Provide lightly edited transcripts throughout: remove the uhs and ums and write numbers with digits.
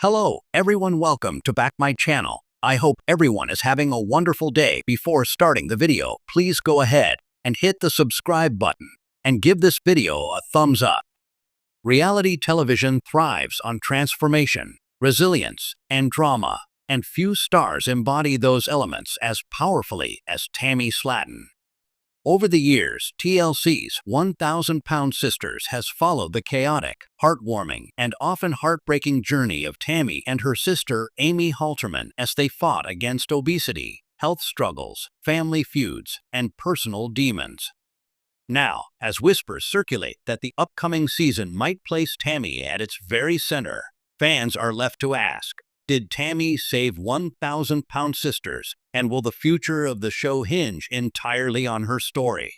Hello, everyone. Welcome to back my channel. I hope everyone is having a wonderful day. Before starting the video, please go ahead and hit the subscribe button and give this video a thumbs up. Reality television thrives on transformation, resilience, and drama, and few stars embody those elements as powerfully as Tammy Slaton. Over the years, TLC's 1,000-Pound Sisters has followed the chaotic, heartwarming, and often heartbreaking journey of Tammy and her sister Amy Halterman as they fought against obesity, health struggles, family feuds, and personal demons. Now, as whispers circulate that the upcoming season might place Tammy at its very center, fans are left to ask, did Tammy save 1,000-Pound Sisters, and will the future of the show hinge entirely on her story?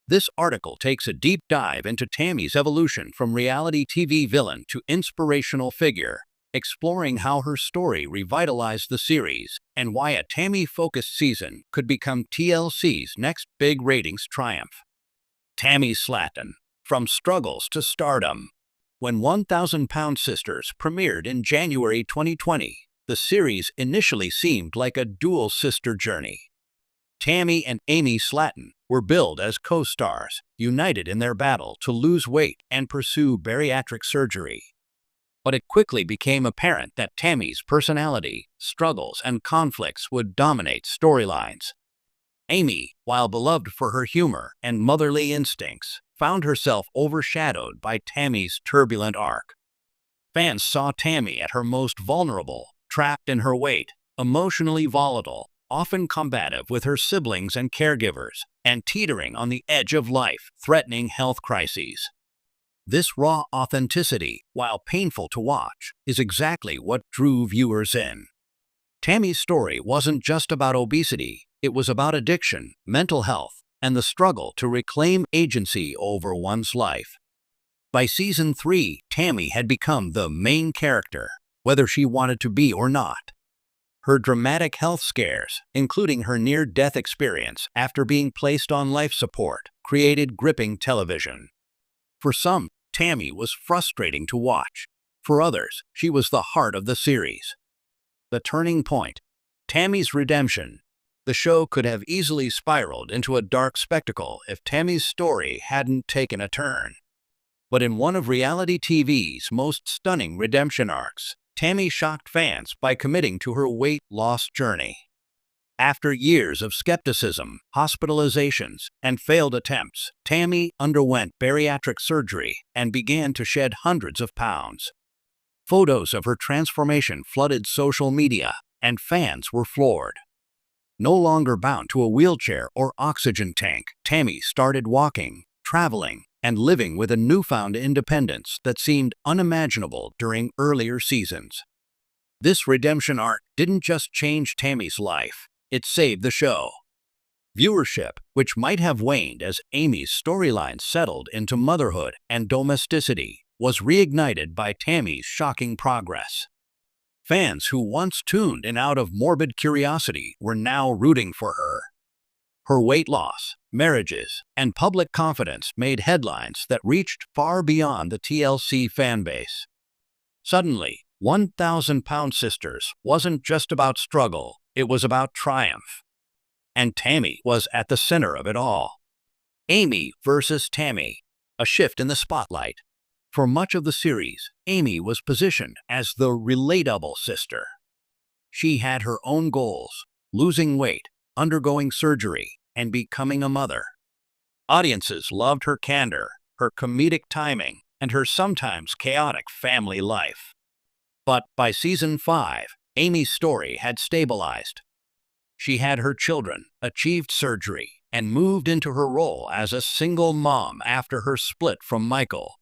This article takes a deep dive into Tammy's evolution from reality TV villain to inspirational figure, exploring how her story revitalized the series and why a Tammy-focused season could become TLC's next big ratings triumph. Tammy Slaton, from struggles to stardom. When 1,000-Pound Sisters premiered in January 2020, the series initially seemed like a dual sister journey. Tammy and Amy Slaton were billed as co-stars, united in their battle to lose weight and pursue bariatric surgery. But it quickly became apparent that Tammy's personality, struggles, and conflicts would dominate storylines. Amy, while beloved for her humor and motherly instincts, found herself overshadowed by Tammy's turbulent arc. Fans saw Tammy at her most vulnerable, trapped in her weight, emotionally volatile, often combative with her siblings and caregivers, and teetering on the edge of life-threatening health crises. This raw authenticity, while painful to watch, is exactly what drew viewers in. Tammy's story wasn't just about obesity, it was about addiction, mental health, and the struggle to reclaim agency over one's life. By season 3, Tammy had become the main character, whether she wanted to be or not. Her dramatic health scares, including her near-death experience after being placed on life support, created gripping television. For some, Tammy was frustrating to watch. For others, she was the heart of the series. The turning point. Tammy's redemption. The show could have easily spiraled into a dark spectacle if Tammy's story hadn't taken a turn. But in one of reality TV's most stunning redemption arcs, Tammy shocked fans by committing to her weight loss journey. After years of skepticism, hospitalizations, and failed attempts, Tammy underwent bariatric surgery and began to shed hundreds of pounds. Photos of her transformation flooded social media, and fans were floored. No longer bound to a wheelchair or oxygen tank, Tammy started walking, traveling, and living with a newfound independence that seemed unimaginable during earlier seasons. This redemption arc didn't just change Tammy's life, it saved the show. Viewership, which might have waned as Amy's storyline settled into motherhood and domesticity, was reignited by Tammy's shocking progress. Fans who once tuned in out of morbid curiosity were now rooting for her. Her weight loss, marriages, and public confidence made headlines that reached far beyond the TLC fanbase. Suddenly, 1,000-Pound Sisters wasn't just about struggle, it was about triumph. And Tammy was at the center of it all. Amy versus Tammy, a shift in the spotlight. For much of the series, Amy was positioned as the relatable sister. She had her own goals, losing weight, undergoing surgery, and becoming a mother. Audiences loved her candor, her comedic timing, and her sometimes chaotic family life. But by season 5, Amy's story had stabilized. She had her children, achieved surgery, and moved into her role as a single mom after her split from Michael.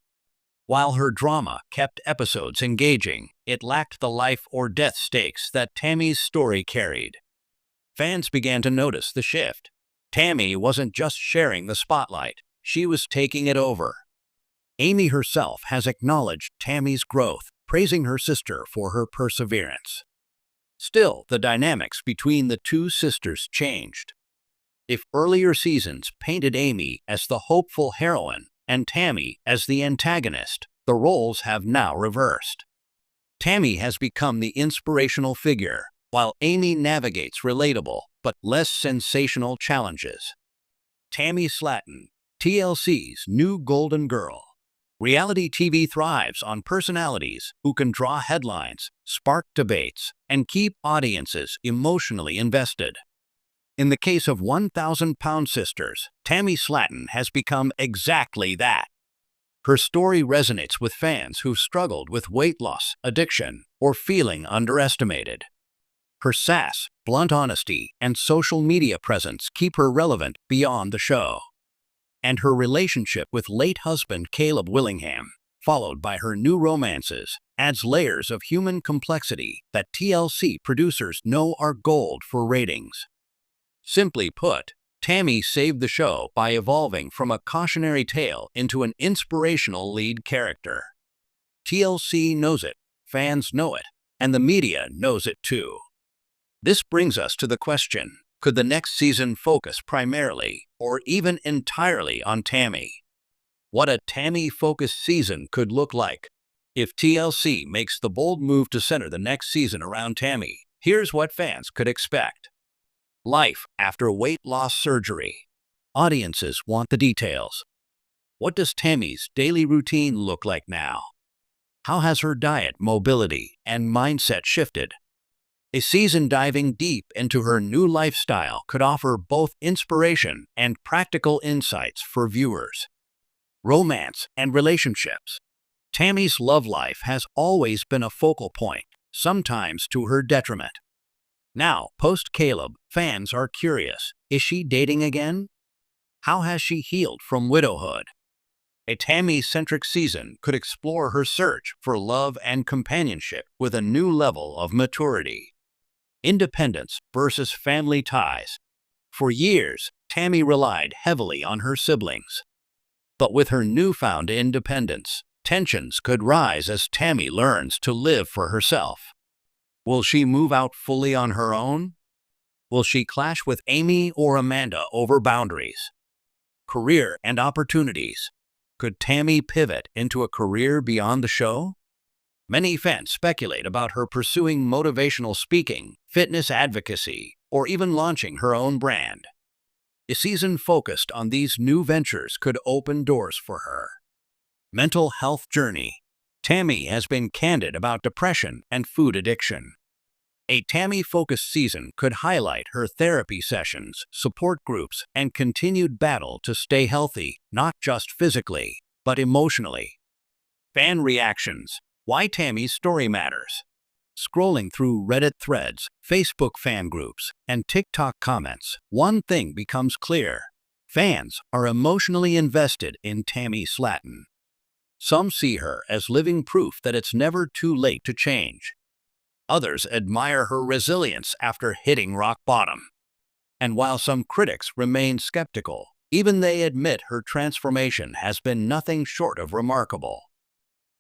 While her drama kept episodes engaging, it lacked the life-or-death stakes that Tammy's story carried. Fans began to notice the shift. Tammy wasn't just sharing the spotlight, she was taking it over. Amy herself has acknowledged Tammy's growth, praising her sister for her perseverance. Still, the dynamics between the two sisters changed. If earlier seasons painted Amy as the hopeful heroine and Tammy as the antagonist, the roles have now reversed. Tammy has become the inspirational figure, while Amy navigates relatable but less sensational challenges. Tammy Slaton, TLC's new golden girl. Reality TV thrives on personalities who can draw headlines, spark debates, and keep audiences emotionally invested. In the case of 1,000-Pound Sisters, Tammy Slaton has become exactly that. Her story resonates with fans who've struggled with weight loss, addiction, or feeling underestimated. Her sass, blunt honesty, and social media presence keep her relevant beyond the show. And her relationship with late husband Caleb Willingham, followed by her new romances, adds layers of human complexity that TLC producers know are gold for ratings. Simply put, Tammy saved the show by evolving from a cautionary tale into an inspirational lead character. TLC knows it, fans know it, and the media knows it too. This brings us to the question, could the next season focus primarily, or even entirely on Tammy? What a Tammy-focused season could look like. If TLC makes the bold move to center the next season around Tammy, here's what fans could expect. Life after weight loss surgery. Audiences want the details. What does Tammy's daily routine look like now? How has her diet, mobility, and mindset shifted? A season diving deep into her new lifestyle could offer both inspiration and practical insights for viewers. Romance and relationships. Tammy's love life has always been a focal point, sometimes to her detriment. Now, post-Caleb, fans are curious. Is she dating again? How has she healed from widowhood? A Tammy-centric season could explore her search for love and companionship with a new level of maturity. Independence versus family ties. For years, Tammy relied heavily on her siblings. But with her newfound independence, tensions could rise as Tammy learns to live for herself. Will she move out fully on her own? Will she clash with Amy or Amanda over boundaries? Career and opportunities. Could Tammy pivot into a career beyond the show? Many fans speculate about her pursuing motivational speaking, fitness advocacy, or even launching her own brand. A season focused on these new ventures could open doors for her. Mental health journey. Tammy has been candid about depression and food addiction. A Tammy-focused season could highlight her therapy sessions, support groups, and continued battle to stay healthy, not just physically, but emotionally. Fan reactions. Why Tammy's story matters. Scrolling through Reddit threads, Facebook fan groups, and TikTok comments, one thing becomes clear. Fans are emotionally invested in Tammy Slaton. Some see her as living proof that it's never too late to change. Others admire her resilience after hitting rock bottom. And while some critics remain skeptical, even they admit her transformation has been nothing short of remarkable.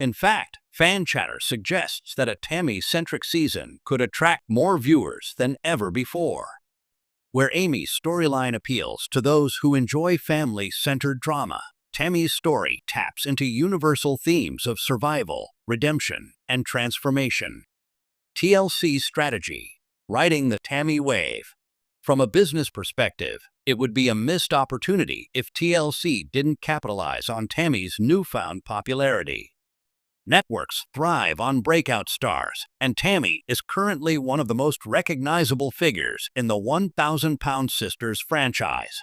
In fact, fan chatter suggests that a Tammy-centric season could attract more viewers than ever before. Where Amy's storyline appeals to those who enjoy family-centered drama, Tammy's story taps into universal themes of survival, redemption, and transformation. TLC's strategy, riding the Tammy wave. From a business perspective, it would be a missed opportunity if TLC didn't capitalize on Tammy's newfound popularity. Networks thrive on breakout stars, and Tammy is currently one of the most recognizable figures in the 1,000-Pound Sisters franchise.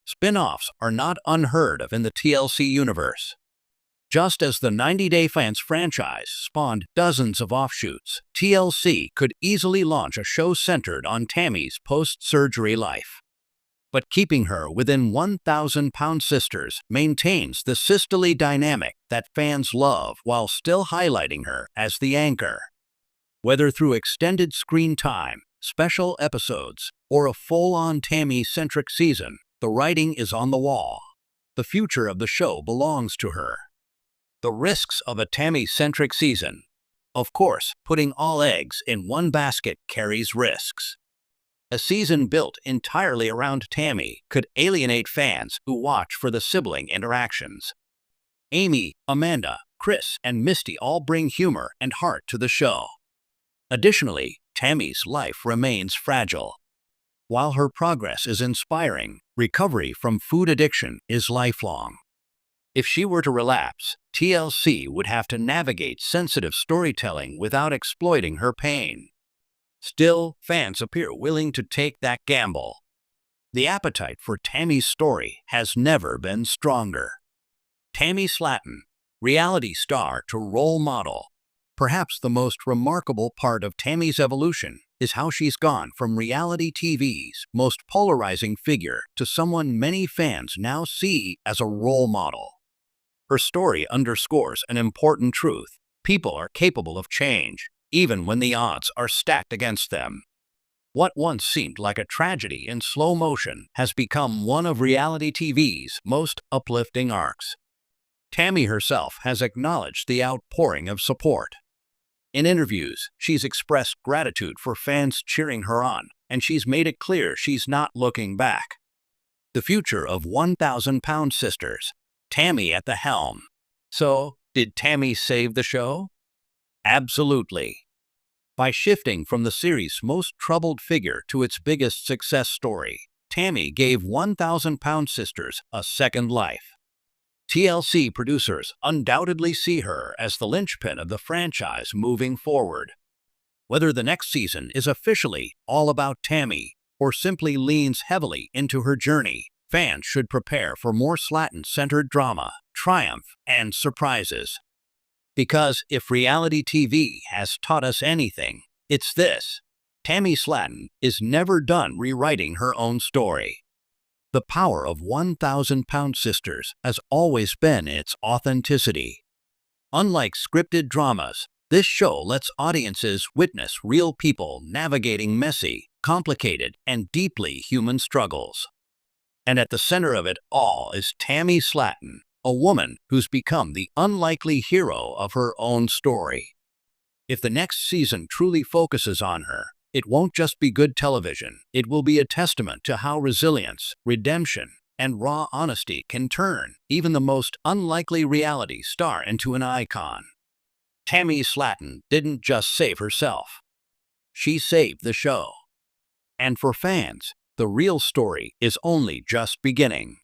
Spin-offs are not unheard of in the TLC universe. Just as the 90 Day Fiancé franchise spawned dozens of offshoots, TLC could easily launch a show centered on Tammy's post-surgery life. But keeping her within 1,000-Pound Sisters maintains the sisterly dynamic that fans love while still highlighting her as the anchor. Whether through extended screen time, special episodes, or a full-on Tammy-centric season, the writing is on the wall. The future of the show belongs to her. The risks of a Tammy-centric season. Of course, putting all eggs in one basket carries risks. A season built entirely around Tammy could alienate fans who watch for the sibling interactions. Amy, Amanda, Chris, and Misty all bring humor and heart to the show. Additionally, Tammy's life remains fragile. While her progress is inspiring, recovery from food addiction is lifelong. If she were to relapse, TLC would have to navigate sensitive storytelling without exploiting her pain. Still, fans appear willing to take that gamble. The appetite for Tammy's story has never been stronger. Tammy Slaton, reality star to role model. Perhaps the most remarkable part of Tammy's evolution is how she's gone from reality TV's most polarizing figure to someone many fans now see as a role model. Her story underscores an important truth: people are capable of change, even when the odds are stacked against them. What once seemed like a tragedy in slow motion has become one of reality TV's most uplifting arcs. Tammy herself has acknowledged the outpouring of support. In interviews, she's expressed gratitude for fans cheering her on, and she's made it clear she's not looking back. The future of 1,000-pound sisters. Tammy at the helm. So, did Tammy save the show? Absolutely. By shifting from the series' most troubled figure to its biggest success story, Tammy gave 1,000-pound sisters a second life. TLC producers undoubtedly see her as the linchpin of the franchise moving forward. Whether the next season is officially all about Tammy or simply leans heavily into her journey, fans should prepare for more Slaton-centered drama, triumph, and surprises. Because if reality TV has taught us anything, it's this: Tammy Slaton is never done rewriting her own story. The power of 1,000-pound sisters has always been its authenticity. Unlike scripted dramas, this show lets audiences witness real people navigating messy, complicated, and deeply human struggles. And at the center of it all is Tammy Slaton, a woman who's become the unlikely hero of her own story. If the next season truly focuses on her, it won't just be good television. It will be a testament to how resilience, redemption, and raw honesty can turn even the most unlikely reality star into an icon. Tammy Slaton didn't just save herself. She saved the show. And for fans, the real story is only just beginning.